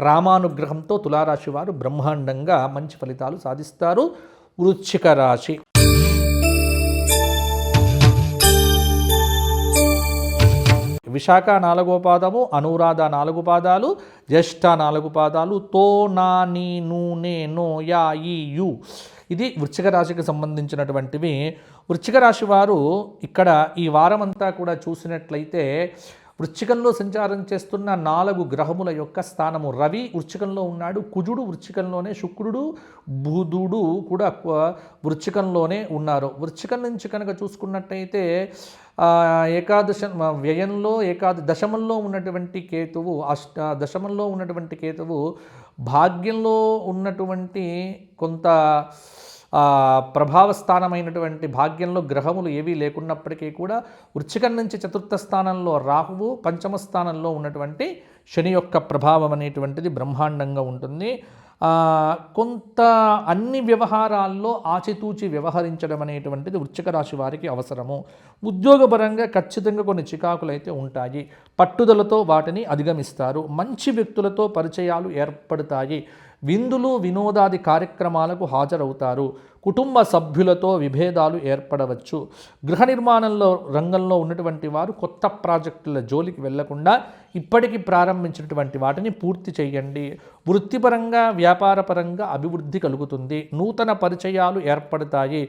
రామానుగ్రహంతో తులారాశి వారు బ్రహ్మాండంగా మంచి ఫలితాలు సాధిస్తారు. వృశ్చిక రాశి. విశాఖ 4వ పాదము, అనురాధ 4 పాదాలు, జ్యేష్ఠ 4 పాదాలు, తో, నా, నీ, ను, నే, నో, యా, ఈ, యు ఇది వృశ్చిక రాశికి సంబంధించినటువంటివి. వృశ్చిక రాశి వారు ఇక్కడ ఈ వారమంతా కూడా చూసినట్లయితే వృశ్చికంలో సంచారం చేస్తున్న 4 గ్రహముల యొక్క స్థానము. రవి వృశ్చికంలో ఉన్నాడు, కుజుడు వృశ్చికంలోనే, శుక్రుడు, బుధుడు కూడా వృశ్చికంలోనే ఉన్నారు. వృశ్చికం నుంచి కనుక చూసుకున్నట్టయితే దశమంలో ఉన్నటువంటి కేతువు, దశమంలో ఉన్నటువంటి కేతువు భాగ్యంలో ఉన్నటువంటి కొంత ప్రభావస్థానమైనటువంటి భాగ్యంలో గ్రహములు ఏవీ లేకున్నప్పటికీ కూడా వృశ్చికం నుంచి చతుర్థ స్థానంలో రాహువు, పంచమ స్థానంలో ఉన్నటువంటి శని యొక్క ప్రభావం అనేటువంటిది బ్రహ్మాండంగా ఉంటుంది. కొంత అన్ని వ్యవహారాల్లో ఆచితూచి వ్యవహరించడం అనేటువంటిది వృశ్చిక రాశి వారికి అవసరము. ఉద్యోగపరంగా ఖచ్చితంగా కొన్ని చికాకులు అయితే ఉంటాయి. పట్టుదలతో వాటిని అధిగమిస్తారు. మంచి వ్యక్తులతో పరిచయాలు ఏర్పడతాయి. విందులు వినోదాది కార్యక్రమాలకు హాజరవుతారు. కుటుంబ సభ్యులతో విభేదాలు ఏర్పడవచ్చు. గృహ నిర్మాణంలో రంగంలో ఉన్నటువంటి వారు కొత్త ప్రాజెక్టుల జోలికి వెళ్లకుండా ఇప్పటికి ప్రారంభించినటువంటి వాటిని పూర్తి చేయండి. వృత్తిపరంగా వ్యాపారపరంగా అభివృద్ధి కలుగుతుంది. నూతన పరిచయాలు ఏర్పడతాయి.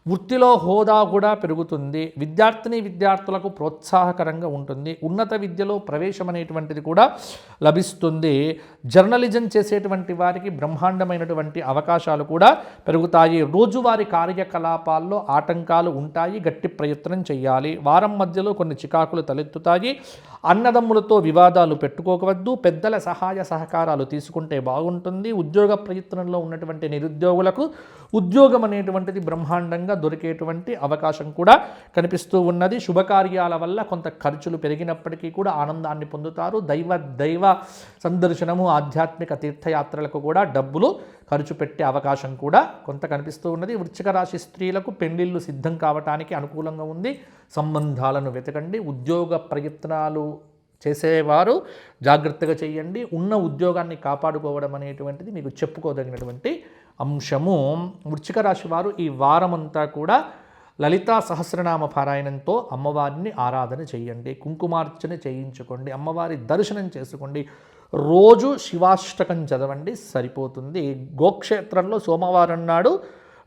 వృత్తిలో హోదా కూడా పెరుగుతుంది. విద్యార్థులకు ప్రోత్సాహకరంగా ఉంటుంది. ఉన్నత విద్యలో ప్రవేశం అనేటువంటిది కూడా లభిస్తుంది. జర్నలిజం చేసేటువంటి వారికి బ్రహ్మాండమైనటువంటి అవకాశాలు కూడా పెరుగుతాయి. రోజువారీ కార్యకలాపాల్లో ఆటంకాలు ఉంటాయి. గట్టి ప్రయత్నం చేయాలి. వారం మధ్యలో కొన్ని చికాకులు తలెత్తుతాయి. అన్నదమ్ములతో వివాదాలు పెట్టుకోవద్దు. పెద్దల సహాయ సహకారాలు తీసుకుంటే బాగుంటుంది. ఉద్యోగ ప్రయత్నంలో ఉన్నటువంటి నిరుద్యోగులకు ఉద్యోగం అనేటువంటిది బ్రహ్మాండంగా దొరికేటువంటి అవకాశం కూడా కనిపిస్తూ ఉన్నది. శుభకార్యాల వల్ల కొంత ఖర్చులు పెరిగినప్పటికీ కూడా ఆనందాన్ని పొందుతారు. దైవ సందర్శనము, ఆధ్యాత్మిక తీర్థయాత్రలకు కూడా డబ్బులు ఖర్చు పెట్టే అవకాశం కూడా కొంత కనిపిస్తూ ఉన్నది. వృశ్చిక రాశి స్త్రీలకు పెళ్లిళ్ళు సిద్ధం కావటానికి అనుకూలంగా ఉంది. సంబంధాలను వెతకండి. ఉద్యోగ ప్రయత్నాలు చేసేవారు జాగ్రత్తగా చేయండి. ఉన్న ఉద్యోగాన్ని కాపాడుకోవడం అనేటువంటిది మీకు చెప్పుకోదగినటువంటి అంశము. వృశ్చిక రాశి వారు ఈ వారమంతా కూడా లలితా సహస్రనామ పారాయణంతో అమ్మవారిని ఆరాధన చేయండి. కుంకుమార్చన చేయించుకోండి. అమ్మవారి దర్శనం చేసుకోండి. రోజు శివాష్టకం చదవండి, సరిపోతుంది. గోక్షేత్రంలో సోమవారం నాడు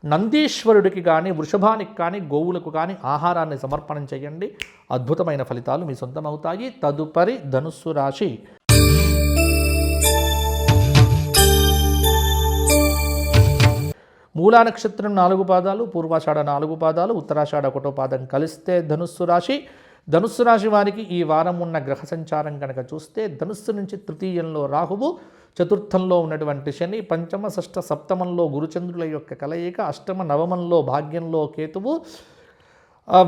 నందీశ్వరుడికి కానీ, వృషభానికి కానీ, గోవులకు కానీ ఆహారాన్ని సమర్పణం చేయండి. అద్భుతమైన ఫలితాలు మీ సొంతమవుతాయి. తదుపరి ధనుస్సు రాశి. మూలా నక్షత్రం 4 పాదాలు, పూర్వాషాఢ 4 పాదాలు, ఉత్తరాషాఢ 1వ పాదం కలిస్తే ధనుస్సు రాశి. ధనుస్సు రాశి వారికి ఈ వారం ఉన్న గ్రహ సంచారం కనుక చూస్తే ధనుస్సు నుంచి తృతీయంలో రాహువు, చతుర్థంలో ఉన్నటువంటి శని, పంచమ షష్ఠ సప్తమంలో గురుచంద్రుల యొక్క కలయిక, అష్టమ నవమంలో భాగ్యంలో కేతువు,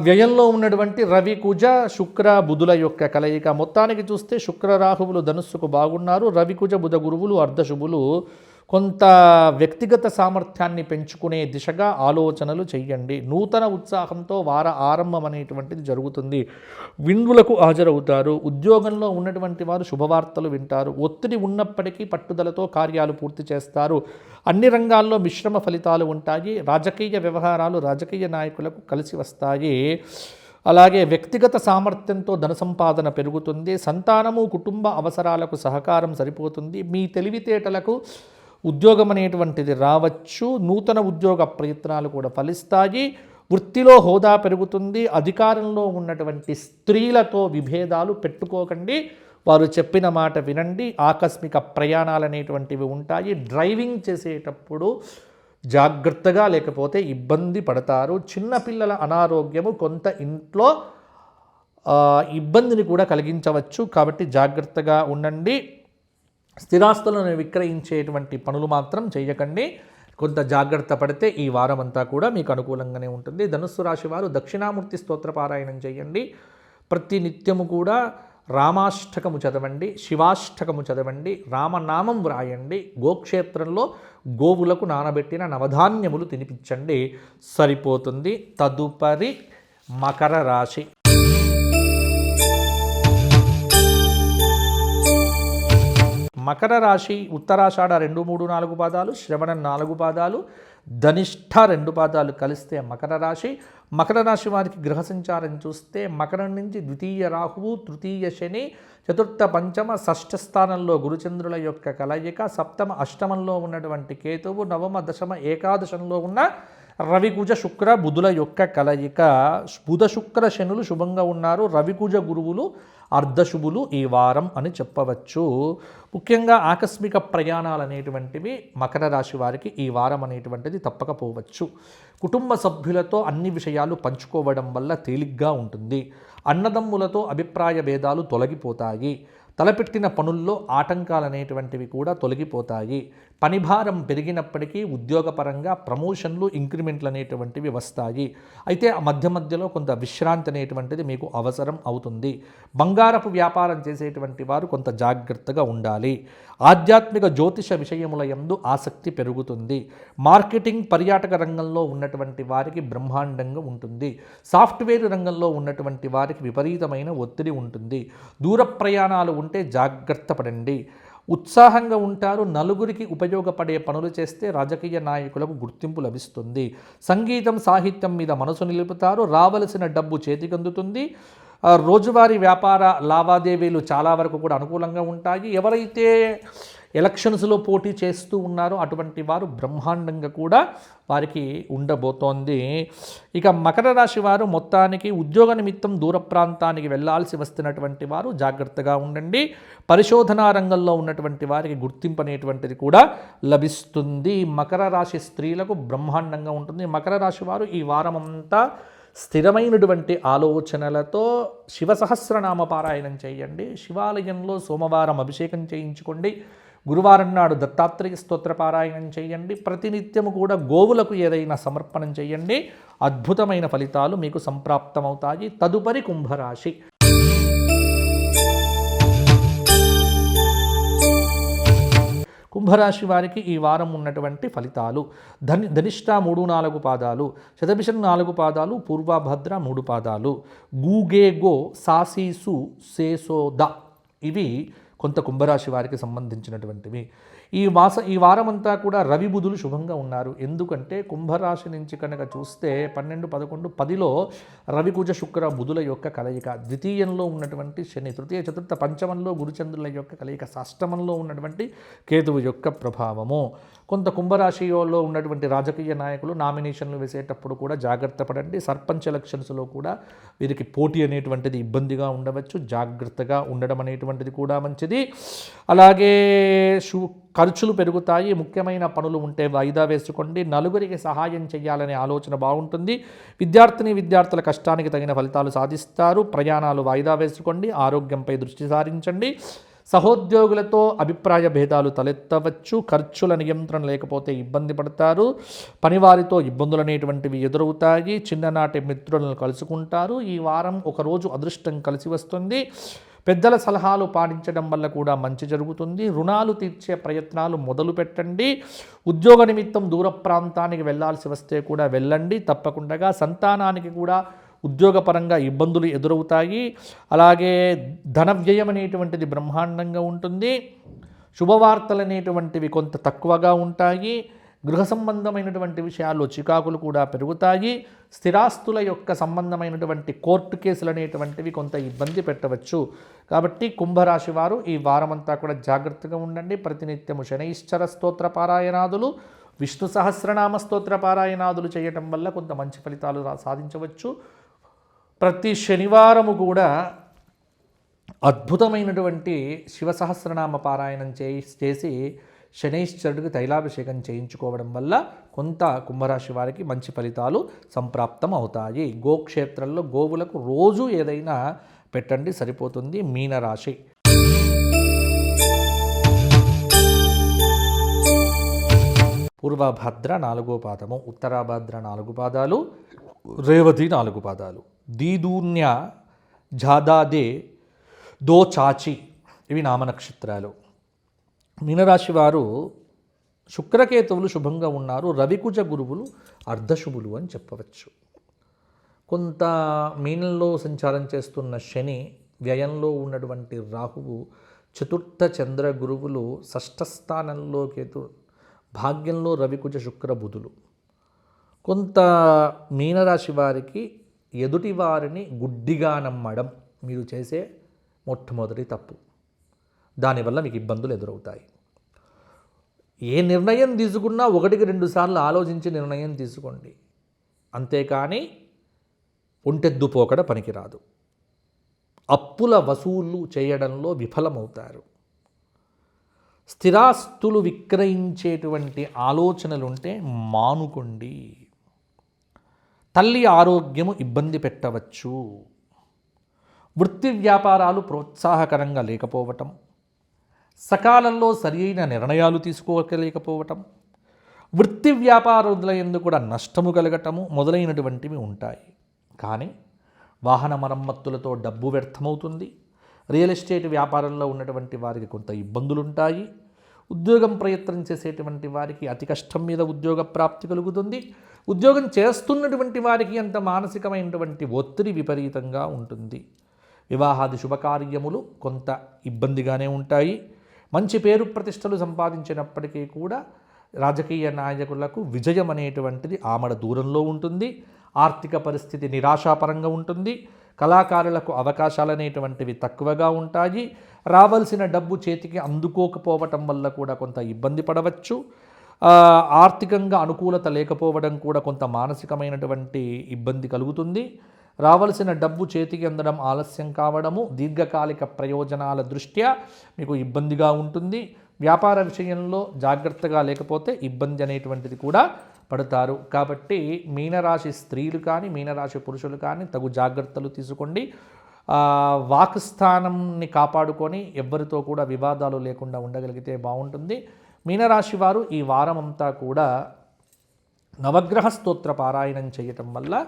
వ్యయంలో ఉన్నటువంటి రవి, కుజ, శుక్ర, బుధుల యొక్క కలయిక. మొత్తానికి చూస్తే శుక్ర రాహువులు ధనుస్సుకు బాగున్నారు. రవి, కుజ, బుధ గురువులు అర్ధశుభులు. కొంత వ్యక్తిగత సామర్థ్యాన్ని పెంచుకునే దిశగా ఆలోచనలు చేయండి. నూతన ఉత్సాహంతో వార ఆరంభం అనేటువంటిది జరుగుతుంది. విందులకు హాజరవుతారు. ఉద్యోగంలో ఉన్నటువంటి వారు శుభవార్తలు వింటారు. ఒత్తిడి ఉన్నప్పటికీ పట్టుదలతో కార్యాలు పూర్తి చేస్తారు. అన్ని రంగాల్లో మిశ్రమ ఫలితాలు ఉంటాయి. రాజకీయ వ్యవహారాలు రాజకీయ నాయకులకు కలిసి వస్తాయి. అలాగే వ్యక్తిగత సామర్థ్యంతో ధన సంపాదన పెరుగుతుంది. సంతానము, కుటుంబ అవసరాలకు సహకారం సరిపోతుంది. మీ తెలివితేటలకు ఉద్యోగం అనేటువంటిది రావచ్చు. నూతన ఉద్యోగ ప్రయత్నాలు కూడా ఫలిస్తాయి. వృత్తిలో హోదా పెరుగుతుంది. అధికారంలో ఉన్నటువంటి స్త్రీలతో విభేదాలు పెట్టుకోకండి. వారు చెప్పిన మాట వినండి. ఆకస్మిక ప్రయాణాలు అనేటువంటివి ఉంటాయి. డ్రైవింగ్ చేసేటప్పుడు జాగ్రత్తగా, లేకపోతే ఇబ్బంది పడతారు. చిన్నపిల్లల అనారోగ్యము కొంత ఇంట్లో ఇబ్బందిని కూడా కలిగించవచ్చు. కాబట్టి జాగ్రత్తగా ఉండండి. స్థిరాస్తులను విక్రయించేటువంటి పనులు మాత్రం చేయకండి. కొంత జాగ్రత్త పడితే ఈ వారం అంతా కూడా మీకు అనుకూలంగానే ఉంటుంది. ధనుస్సు రాశి వారు దక్షిణామూర్తి స్తోత్ర పారాయణం చేయండి. ప్రతి నిత్యము కూడా రామాష్టకము చదవండి, శివాష్టకము చదవండి, రామనామం వ్రాయండి. గోక్షేత్రంలో గోవులకు నానబెట్టిన నవధాన్యములు తినిపించండి, సరిపోతుంది. తదుపరి మకర రాశి. మకర రాశి ఉత్తరాషాఢ 2, 3, 4 పాదాలు, శ్రవణం 4 పాదాలు, ధనిష్ఠ 2 పాదాలు కలిస్తే మకర రాశి. మకర రాశి వారికి గ్రహ సంచారం చూస్తే మకరం నుంచి ద్వితీయ రాహువు, తృతీయ శని, చతుర్థ పంచమ షష్ఠ స్థానంలో గురుచంద్రుల యొక్క కలయిక, సప్తమ అష్టమంలో ఉన్నటువంటి కేతువు, నవమ దశమ ఏకాదశంలో ఉన్న రవికుజ శుక్ర బుధుల యొక్క కలయిక. బుధ శుక్ర శనులు శుభంగా ఉన్నారు. రవికుజ గురువులు అర్ధశుభులు ఈ వారం అని చెప్పవచ్చు. ముఖ్యంగా ఆకస్మిక ప్రయాణాలు అనేటువంటివి మకర రాశి వారికి ఈ వారం అనేటువంటిది తప్పకపోవచ్చు. కుటుంబ సభ్యులతో అన్ని విషయాలు పంచుకోవడం వల్ల తేలిగ్గా ఉంటుంది. అన్నదమ్ములతో అభిప్రాయ భేదాలు తొలగిపోతాయి. తలపెట్టిన పనుల్లో ఆటంకాలు అనేటువంటివి కూడా తొలగిపోతాయి. పనిభారం పెరిగినప్పటికీ ఉద్యోగపరంగా ప్రమోషన్లు, ఇంక్రిమెంట్లు అనేటువంటివి వస్తాయి. అయితే ఆ మధ్య మధ్యలో కొంత విశ్రాంతి అనేటువంటిది మీకు అవసరం అవుతుంది. బంగారపు వ్యాపారం చేసేటువంటి వారు కొంత జాగ్రత్తగా ఉండాలి. ఆధ్యాత్మిక జ్యోతిష విషయముల యందు ఆసక్తి పెరుగుతుంది. మార్కెటింగ్, పర్యాటక రంగంలో ఉన్నటువంటి వారికి బ్రహ్మాండంగా ఉంటుంది. సాఫ్ట్వేర్ రంగంలో ఉన్నటువంటి వారికి విపరీతమైన ఒత్తిడి ఉంటుంది. దూర ప్రయాణాలు ఉంటే జాగ్రత్త పడండి. ఉత్సాహంగా ఉంటారు. నలుగురికి ఉపయోగపడే పనులు చేస్తే రాజకీయ నాయకులకు గుర్తింపు లభిస్తుంది. సంగీతం, సాహిత్యం మీద మనసు నిలుపుతారు. రావలసిన డబ్బు చేతికందుతుంది. రోజువారీ వ్యాపార లావాదేవీలు చాలా వరకు కూడా అనుకూలంగా ఉంటాయి. ఎవరైతే ఎలక్షన్స్లో పోటీ చేస్తూ ఉన్నారో అటువంటి వారు బ్రహ్మాండంగా కూడా వారికి ఉండబోతోంది. ఇక మకర రాశి వారు మొత్తానికి ఉద్యోగ నిమిత్తం దూర ప్రాంతానికి వెళ్ళాల్సి వస్తున్నటువంటి వారు జాగ్రత్తగా ఉండండి. పరిశోధనా రంగంలో ఉన్నటువంటి వారికి గుర్తింపు అనేటువంటిది కూడా లభిస్తుంది. మకర రాశి స్త్రీలకు బ్రహ్మాండంగా ఉంటుంది. మకర రాశి వారు ఈ వారమంతా స్థిరమైనటువంటి ఆలోచనలతో శివ సహస్రనామ పారాయణం చేయండి. శివాలయంలో సోమవారం అభిషేకం చేయించుకోండి. గురువారం నాడు దత్తాత్రేయ స్తోత్ర పారాయణం చేయండి. ప్రతినిత్యము కూడా గోవులకు ఏదైనా సమర్పణం చేయండి. అద్భుతమైన ఫలితాలు మీకు సంప్రాప్తమవుతాయి. తదుపరి కుంభరాశి. కుంభరాశి వారికి ఈ వారం ఉన్నటువంటి ఫలితాలు: ధనిష్ట 3-4 పాదాలు, శతభిషం 4 పాదాలు, పూర్వభద్ర 3 పాదాలు, గూగేగో, సాసీసు, సేసోద ఇవి కొంత కుంభరాశి వారికి సంబంధించినటువంటివి. ఈ వారమంతా కూడా రవి బుధులు శుభంగా ఉన్నారు. ఎందుకంటే కుంభరాశి నుంచి కనుక చూస్తే 12, 11, 10లో రవి, కుజ, శుక్ర, బుధుల యొక్క కలయిక, ద్వితీయంలో ఉన్నటువంటి శని, తృతీయ, చతుర్థ, పంచమంలో గురుచంద్రుల యొక్క కలయిక, షష్టమంలో ఉన్నటువంటి కేతువు యొక్క ప్రభావము. కొంత కుంభరాశిలో ఉన్నటువంటి రాజకీయ నాయకులు నామినేషన్లు వేసేటప్పుడు కూడా జాగ్రత్త పడండి. సర్పంచ్ ఎలక్షన్స్లో కూడా వీరికి పోటీ అనేటువంటిది ఇబ్బందిగా ఉండవచ్చు. జాగ్రత్తగా ఉండడం అనేటువంటిది కూడా మంచిది. అలాగే ఖర్చులు పెరుగుతాయి. ముఖ్యమైన పనులు ఉంటే వాయిదా వేసుకోండి. నలుగురికి సహాయం చేయాలనే ఆలోచన బాగుంటుంది. విద్యార్థుల కష్టానికి తగిన ఫలితాలు సాధిస్తారు. ప్రయాణాలు వాయిదా వేసుకోండి. ఆరోగ్యంపై దృష్టి సారించండి. సహోద్యోగులతో అభిప్రాయ భేదాలు తలెత్తవచ్చు. ఖర్చుల నియంత్రణ లేకపోతే ఇబ్బంది పడతారు. పనివారితో ఇబ్బందులు అనేటువంటివి ఎదురవుతాయి. చిన్ననాటి మిత్రులను కలుసుకుంటారు. ఈ వారం ఒకరోజు అదృష్టం కలిసి వస్తుంది. పెద్దల సలహాలు పాటించడం వల్ల కూడా మంచి జరుగుతుంది. రుణాలు తీర్చే ప్రయత్నాలు మొదలు పెట్టండి. ఉద్యోగ నిమిత్తం దూర ప్రాంతానికి వెళ్ళాల్సి వస్తే కూడా వెళ్ళండి తప్పకుండా. సంతానానికి కూడా ఉద్యోగపరంగా ఇబ్బందులు ఎదురవుతాయి. అలాగే ధన వ్యయం అనేటువంటిది బ్రహ్మాండంగా ఉంటుంది. శుభవార్తలు అనేటువంటివి కొంత తక్కువగా ఉంటాయి. గృహ సంబంధమైనటువంటి విషయాల్లో చికాకులు కూడా పెరుగుతాయి. స్థిరాస్తుల యొక్క సంబంధమైనటువంటి కోర్టు కేసులు అనేటువంటివి కొంత ఇబ్బంది పెట్టవచ్చు. కాబట్టి కుంభరాశి వారు ఈ వారమంతా కూడా జాగ్రత్తగా ఉండండి. ప్రతినిత్యము శనైశ్చర స్తోత్ర పారాయణాదులు, విష్ణు సహస్రనామ స్తోత్ర పారాయణాదులు చేయటం వల్ల కొంత మంచి ఫలితాలు సాధించవచ్చు. ప్రతి శనివారము కూడా అద్భుతమైనటువంటి శివ సహస్రనామ పారాయణం చేసి శనైశ్వరుడికి తైలాభిషేకం చేయించుకోవడం వల్ల కొంత కుంభరాశి వారికి మంచి ఫలితాలు సంప్రాప్తం అవుతాయి. గోక్షేత్రంలో గోవులకు రోజు ఏదైనా పెట్టండి, సరిపోతుంది. మీనరాశి. పూర్వభద్ర 4వ పాదము, ఉత్తరాభద్ర 4 పాదాలు, రేవతి 4 పాదాలు, దీదూన్య, జాదాదే, దోచాచి ఇవి నామనక్షత్రాలు. మీనరాశి వారు శుక్రకేతువులు శుభంగా ఉన్నారు. రవికుజ గురువులు అర్ధశుభులు అని చెప్పవచ్చు. కొంత మీనంలో సంచారం చేస్తున్న శని, వ్యయంలో ఉన్నటువంటి రాహువు, చతుర్థ చంద్ర గురువులు, షష్ఠస్థానంలో కేతు, భాగ్యంలో రవికుజ, శుక్ర, బుధులు. కొంత మీనరాశి వారికి ఎదుటి వారిని గుడ్డిగా నమ్మడం మీరు చేసే మొట్టమొదటి తప్పు. దానివల్ల మీకు ఇబ్బందులు ఎదురవుతాయి. ఏ నిర్ణయం తీసుకున్నా 1-2 సార్లు ఆలోచించి నిర్ణయం తీసుకోండి. అంతేకాని ఒంటెద్దు పోకడ పనికిరాదు. అప్పుల వసూలు చేయడంలో విఫలమవుతారు. స్థిరాస్తులు విక్రయించేటువంటి ఆలోచనలుంటే మానుకోండి. తల్లి ఆరోగ్యము ఇబ్బంది పెట్టవచ్చు. వృత్తి వ్యాపారాలు ప్రోత్సాహకరంగా లేకపోవటం, సకాలంలో సరియైన నిర్ణయాలు తీసుకోలేకపోవటం, వృత్తి వ్యాపారుల యందు కూడా నష్టము కలగటము మొదలైనటువంటివి ఉంటాయి. కానీ వాహన మరమ్మతులతో డబ్బు వ్యర్థమవుతుంది. రియల్ ఎస్టేట్ వ్యాపారంలో ఉన్నటువంటి వారికి కొంత ఇబ్బందులుంటాయి. ఉద్యోగం ప్రయత్నం చేసేటువంటి వారికి అతి కష్టం మీద ఉద్యోగ ప్రాప్తి కలుగుతుంది. ఉద్యోగం చేస్తున్నటువంటి వారికి అంత మానసికమైనటువంటి ఒత్తిడి విపరీతంగా ఉంటుంది. వివాహాది శుభకార్యములు కొంత ఇబ్బందిగానే ఉంటాయి. మంచి పేరు ప్రతిష్టలు సంపాదించినప్పటికీ కూడా రాజకీయ నాయకులకు విజయం అనేటువంటిది ఆమడ దూరంలో ఉంటుంది. ఆర్థిక పరిస్థితి నిరాశాపరంగా ఉంటుంది. కళాకారులకు అవకాశాలు అనేటువంటివి తక్కువగా ఉంటాయి. రావాల్సిన డబ్బు చేతికి అందుకోకపోవటం వల్ల కూడా కొంత ఇబ్బంది పడవచ్చు. ఆర్థికంగా అనుకూలత లేకపోవడం కూడా కొంత మానసికమైనటువంటి ఇబ్బంది కలుగుతుంది. రావాల్సిన డబ్బు చేతికి అందడం ఆలస్యం కావడము దీర్ఘకాలిక ప్రయోజనాల దృష్ట్యా మీకు ఇబ్బందిగా ఉంటుంది. వ్యాపార విషయంలో జాగ్రత్తగా లేకపోతే ఇబ్బంది అనేటువంటిది కూడా పడతారు. కాబట్టి మీనరాశి స్త్రీలు కానీ మీనరాశి పురుషులు కానీ తగు జాగ్రత్తలు తీసుకోండి. వాక్స్థానాన్ని కాపాడుకొని ఎవ్వరితో కూడా వివాదాలు లేకుండా ఉండగలిగితే బాగుంటుంది. మీనరాశి వారు ఈ వారం అంతా కూడా నవగ్రహ స్తోత్ర పారాయణం చేయటం వల్ల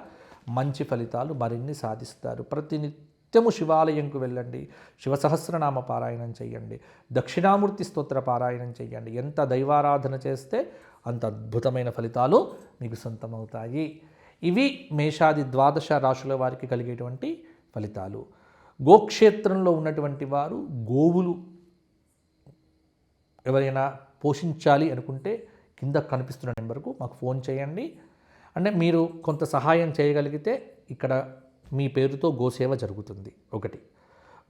మంచి ఫలితాలు మరిన్ని సాధిస్తారు. ప్రతినిత్యము శివాలయంకు వెళ్ళండి, శివసహస్రనామ పారాయణం చేయండి, దక్షిణామూర్తి స్తోత్ర పారాయణం చేయండి. ఎంత దైవారాధన చేస్తే అంత అద్భుతమైన ఫలితాలు మీకు సొంతమవుతాయి. ఇవి మేషాది ద్వాదశ రాశుల వారికి కలిగేటువంటి ఫలితాలు. గోక్షేత్రంలో ఉన్నటువంటి వారు గోవులు ఎవరైనా పోషించాలి అనుకుంటే కింద కనిపిస్తున్న నెంబర్కు మాకు ఫోన్ చేయండి. అంటే మీరు కొంత సహాయం చేయగలిగితే ఇక్కడ మీ పేరుతో గోసేవ జరుగుతుంది. ఒకటి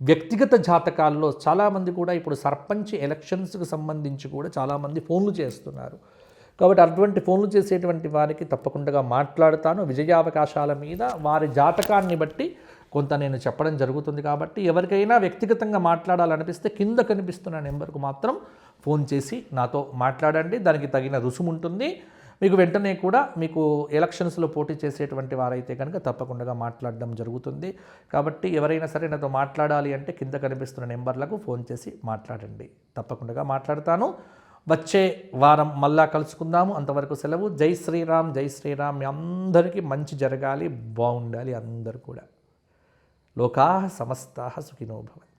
వ్యక్తిగత జాతకాల్లో చాలామంది కూడా ఇప్పుడు సర్పంచ్ ఎలక్షన్స్కి సంబంధించి కూడా చాలామంది ఫోన్లు చేస్తున్నారు. కాబట్టి అటువంటి ఫోన్లు చేసేటువంటి వారికి తప్పకుండా మాట్లాడుతాను. విజయావకాశాల మీద వారి జాతకాన్ని బట్టి కొంత నేను చెప్పడం జరుగుతుంది. కాబట్టి ఎవరికైనా వ్యక్తిగతంగా మాట్లాడాలనిపిస్తే కింద కనిపిస్తున్న నెంబర్కు మాత్రం ఫోన్ చేసి నాతో మాట్లాడండి. దానికి తగిన రుసుము ఉంటుంది. మీకు వెంటనే కూడా మీకు ఎలక్షన్స్లో పోటీ చేసేటువంటి వారైతే కనుక తప్పకుండా మాట్లాడడం జరుగుతుంది. కాబట్టి ఎవరైనా సరే నాతో మాట్లాడాలి అంటే కింద కనిపిస్తున్న నెంబర్లకు ఫోన్ చేసి మాట్లాడండి. తప్పకుండా మాట్లాడతాను. వచ్చే వారం మళ్ళా కలుసుకుందాము. అంతవరకు సెలవు. జై శ్రీరామ్, జై శ్రీరామ్. మీ అందరికీ మంచి జరగాలి, బాగుండాలి అందరూ కూడా. లోకాః సమస్తాః సుఖినో భవంతు.